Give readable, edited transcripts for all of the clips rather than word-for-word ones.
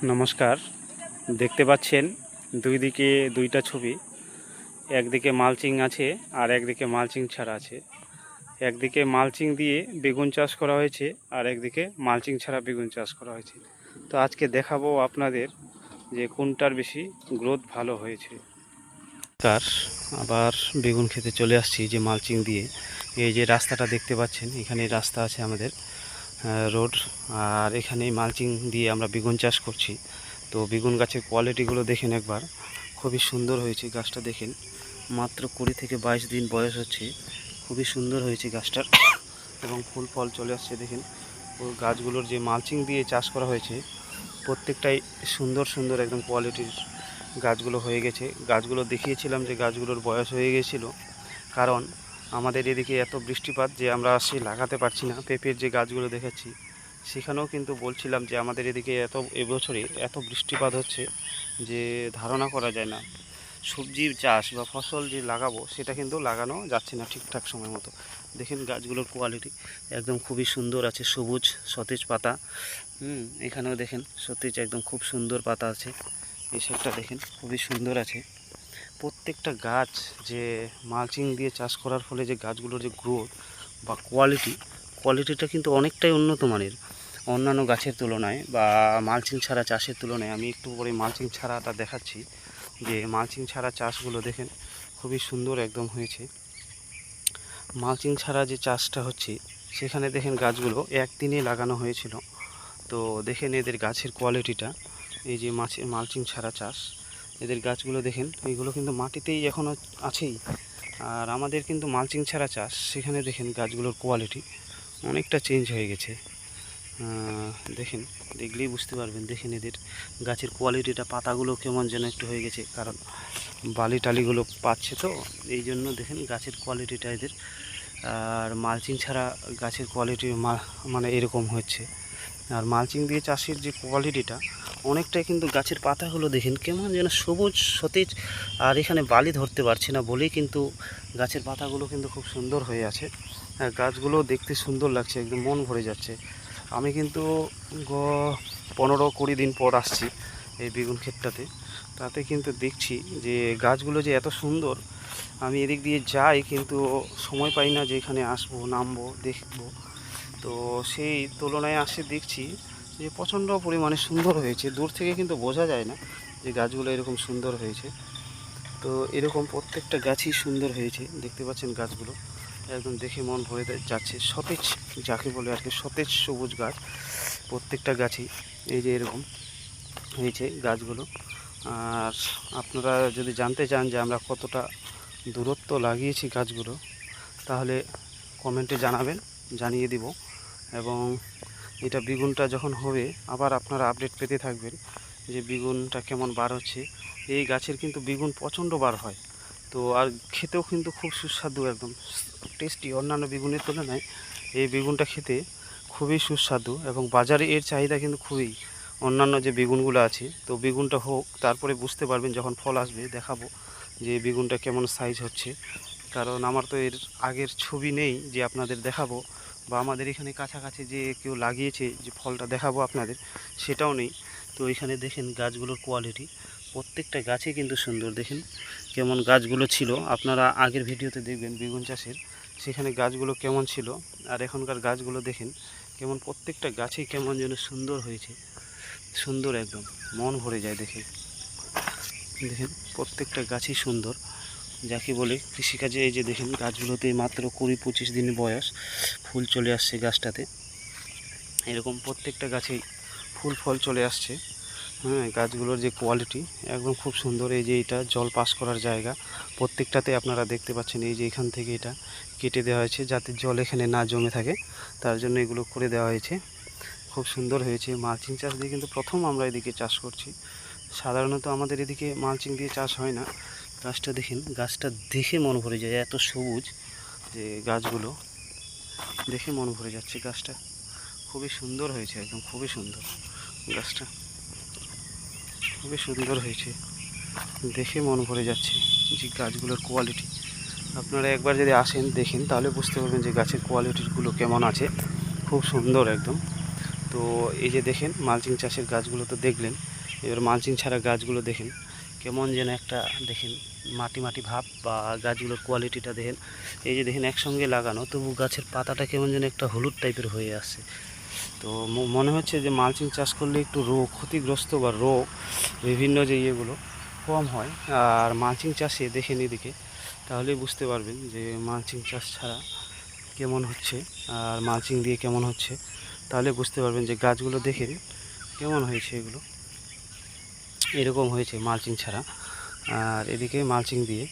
নমস্কার। দেখতে পাচ্ছেন দুই দিকে দুইটা ছবি। একদিকে মালচিং আছে আর একদিকে মালচিং ছাড়া আছে। একদিকে মালচিং দিয়ে বেগুন চাষ করা হয়েছে আর একদিকে মালচিং ছাড়া বেগুন চাষ করা হয়েছে। তো আজকে দেখাবো আপনাদের যে কোনটার বেশি গ্রোথ ভালো হয়েছে। তার আবার বেগুন খেতে চলে আসছি যে মালচিং দিয়ে। এই যে রাস্তাটা দেখতে পাচ্ছেন, এখানে রাস্তা আছে আমাদের রোড, আর এখানে মালচিং দিয়ে আমরা বেগুন চাষ করছি। তো বেগুন গাছের কোয়ালিটিগুলো দেখেন একবার, খুবই সুন্দর হয়েছে। গাছটা দেখেন, মাত্র 20 থেকে 22 দিন বয়স হচ্ছে। খুবই সুন্দর হয়েছে গাছটার এবং ফুল ফল চলে আসছে। দেখেন ও গাছগুলোর যে মালচিং দিয়ে চাষ করা হয়েছে প্রত্যেকটাই সুন্দর সুন্দর একদম কোয়ালিটির গাছগুলো হয়ে গেছে। গাছগুলো দেখিয়েছিলাম যে গাছগুলোর বয়স হয়ে গেছিল, কারণ আমাদের এদিকে এত বৃষ্টিপাত যে আমরা সেই লাগাতে পারছি না। পেঁপের যে গাছগুলো দেখাচ্ছি সেখানেও কিন্তু বলছিলাম যে আমাদের এদিকে এবছরে এত বৃষ্টিপাত হচ্ছে যে ধারণা করা যায় না। সবজির চাষ বা ফসল যে লাগাবো সেটা কিন্তু লাগানো যাচ্ছে না ঠিকঠাক সময় মতো। দেখেন গাছগুলোর কোয়ালিটি একদম খুবই সুন্দর আছে, সবুজ সতেজ পাতা। এখানেও দেখেন সতেজ একদম খুব সুন্দর পাতা আছে। এই সাইডটা দেখেন খুবই সুন্দর আছে। প্রত্যেকটা গাছ যে মালচিং দিয়ে চাষ করার ফলে যে গাছগুলোর যে গ্রোথ বা কোয়ালিটিটা কিন্তু অনেকটাই উন্নত মানের অন্যান্য গাছের তুলনায় বা মালচিং ছাড়া চাষের তুলনায়। আমি একটু পরে মালচিং ছাড়াটা দেখাচ্ছি যে মালচিং ছাড়া চাষগুলো দেখেন খুবই সুন্দর একদম হয়েছে। মালচিং ছাড়া যে চাষটা হচ্ছে সেখানে দেখেন গাছগুলো একদিনে লাগানো হয়েছিল। তো দেখেন এদের গাছের কোয়ালিটিটা। এই যে মালচিং ছাড়া চাষ, এদের গাছগুলো দেখেন, এইগুলো কিন্তু মাটিতেই এখনও আছেই। আর আমাদের কিন্তু মালচিং ছাড়া চাষ, সেখানে দেখেন গাছগুলোর কোয়ালিটি অনেকটা চেঞ্জ হয়ে গেছে। দেখেন, দেখলেই বুঝতে পারবেন। দেখেন এদের গাছের কোয়ালিটিটা, পাতাগুলো কেমন যেন একটু হয়ে গেছে, কারণ বালি টালিগুলো পাচ্ছে তো এই জন্য। দেখেন গাছের কোয়ালিটিটা এদের। আর মালচিং ছাড়া গাছের কোয়ালিটি মানে এরকম হচ্ছে। আর মালচিং দিয়ে চাষের যে কোয়ালিটিটা অনেকটাই, কিন্তু গাছের পাতাগুলো দেখেন কেমন যেন সবুজ সতেজ। আর এখানে বালি ধরতে পারছে না বলেই কিন্তু গাছের পাতাগুলো কিন্তু খুব সুন্দর হয়ে আছে। গাছগুলো দেখতে সুন্দর লাগছে, একদম মন ভরে যাচ্ছে। আমি কিন্তু 15-20 দিন পর আসছি এই বেগুন ক্ষেতটাতে। তাতে কিন্তু দেখছি যে গাছগুলো যে এত সুন্দর। আমি এদিক দিয়ে যাই কিন্তু সময় পাই না যে এখানে আসবো, নামবো, দেখবো। তো সেই তুলনায় আসে দেখছি যে প্রচণ্ড পরিমাণে সুন্দর হয়েছে। দূর থেকে কিন্তু বোঝা যায় না যে গাছগুলো এরকম সুন্দর হয়েছে। তো এরকম প্রত্যেকটা গাছই সুন্দর হয়েছে। দেখতে পাচ্ছেন গাছগুলো একদম দেখে মন ভরে যাচ্ছে। সতেজ যাকে বলে আর কি, সতেজ সবুজ গাছ প্রত্যেকটা গাছই। এই যে এরকম হয়েছে গাছগুলো। আর আপনারা যদি জানতে চান যে আমরা কতটা দূরত্ব লাগিয়েছি গাছগুলো, তাহলে কমেন্টে জানাবেন, জানিয়ে দিব। এবং এটা বেগুনটা যখন হবে আবার আপনারা আপডেট পেতে থাকবেন যে বেগুনটা কেমন বার হচ্ছে। এই গাছের কিন্তু বেগুন প্রচণ্ড বার হয়। তো আর খেতেও কিন্তু খুব সুস্বাদু, একদম টেস্টি। অন্যান্য বেগুনের তুলনায় এই বেগুনটা খেতে খুবই সুস্বাদু এবং বাজারে এর চাহিদা কিন্তু খুবই। অন্যান্য যে বেগুনগুলো আছে, তো বেগুনটা হোক, তারপরে বুঝতে পারবেন যখন ফল আসবে দেখাবো যে বেগুনটা কেমন সাইজ হচ্ছে। কারণ আমার তো এর আগের ছবি নেই যে আপনাদের দেখাবো, বা আমাদের এখানে কাছাকাছি যে কেউ লাগিয়েছে যে ফলটা দেখাবো আপনাদের, সেটাও নেই। তো এখানে দেখেন গাছগুলোর কোয়ালিটি, প্রত্যেকটা গাছে কিন্তু সুন্দর। দেখেন কেমন গাছগুলো ছিল, আপনারা আগের ভিডিওতে দেখবেন বেগুন চাষের, সেখানে গাছগুলো কেমন ছিল। আর এখনকার গাছগুলো দেখেন কেমন, প্রত্যেকটা গাছেই কেমন যেন সুন্দর হয়েছে। সুন্দর একদম মন ভরে যায় দেখে। দেখেন প্রত্যেকটা গাছই সুন্দর, যাকে বলে কৃষিকাজে। এই যে দেখেন গাছগুলোতে মাত্র 20-25 দিন বয়স, ফুল চলে আসছে গাছটাতে। এরকম প্রত্যেকটা গাছেই ফুল ফল চলে আসছে। গাছগুলোর যে কোয়ালিটি একদম খুব সুন্দর। এই যে এটা জল পাস করার জায়গা, প্রত্যেকটাতে আপনারা দেখতে পাচ্ছেন। এই যে এখান থেকে এটা কেটে দেওয়া হয়েছে যাতে জল এখানে না জমে থাকে, তার জন্য এগুলো করে দেওয়া হয়েছে। খুব সুন্দর হয়েছে। মালচিং চাষ দিয়ে কিন্তু প্রথম আমরা এদিকে চাষ করছি। সাধারণত আমাদের এদিকে মালচিং দিয়ে চাষ হয় না। গাছটা দেখেন, গাছটা দেখে মন ভরে যায়, এত সবুজ যে গাছগুলো দেখে মন ভরে যাচ্ছে। গাছটা খুবই সুন্দর হয়েছে, একদম খুবই সুন্দর। গাছটা খুবই সুন্দর হয়েছে, দেখে মন ভরে যাচ্ছে যে গাছগুলোর কোয়ালিটি। আপনারা একবার যদি আসেন দেখেন তাহলে বুঝতে পারবেন যে গাছের কোয়ালিটিগুলো কেমন আছে। খুব সুন্দর একদম। তো এই যে দেখেন মালচিং চাষের গাছগুলো তো দেখলেন, এবার মালচিং ছাড়া গাছগুলো দেখেন কেমন যেন একটা দেখেন মাটি মাটি ভাব, বা গাছগুলোর কোয়ালিটিটা দেখেন। এই যে দেখেন একসঙ্গে লাগানো, তবু গাছের পাতাটা কেমন যেন একটা হলুদ টাইপের হয়ে আসছে। তো মনে হচ্ছে যে মালচিং চাষ করলে একটু রোগ ক্ষতিগ্রস্ত বা রোগ বিভিন্ন যে ইয়েগুলো কম হয়। আর মালচিং চাষে দেখেন এদিকে, তাহলেই বুঝতে পারবেন যে মালচিং চাষ ছাড়া কেমন হচ্ছে আর মালচিং দিয়ে কেমন হচ্ছে। তাহলে বুঝতে পারবেন যে গাছগুলো দেখেন কেমন হয়েছে, এগুলো এরকম হয়েছে মালচিং ছাড়া। আর এদিকে মালচিং দিয়ে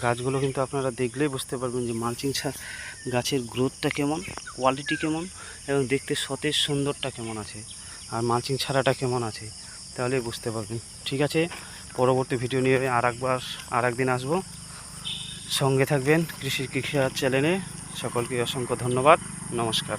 গাছগুলো কিন্তু আপনারা দেখলেই বুঝতে পারবেন যে মালচিং ছাড়া গাছের গ্রোথটা কেমন, কোয়ালিটি কেমন, এবং দেখতে সতেজ সুন্দরটা কেমন আছে, আর মালচিং ছাড়াটা কেমন আছে, তাহলেই বুঝতে পারবেন। ঠিক আছে, পরবর্তী ভিডিও নিয়ে আর একদিন আসবো। সঙ্গে থাকবেন কৃষি চ্যানেলে। সকলকে অসংখ্য ধন্যবাদ, নমস্কার।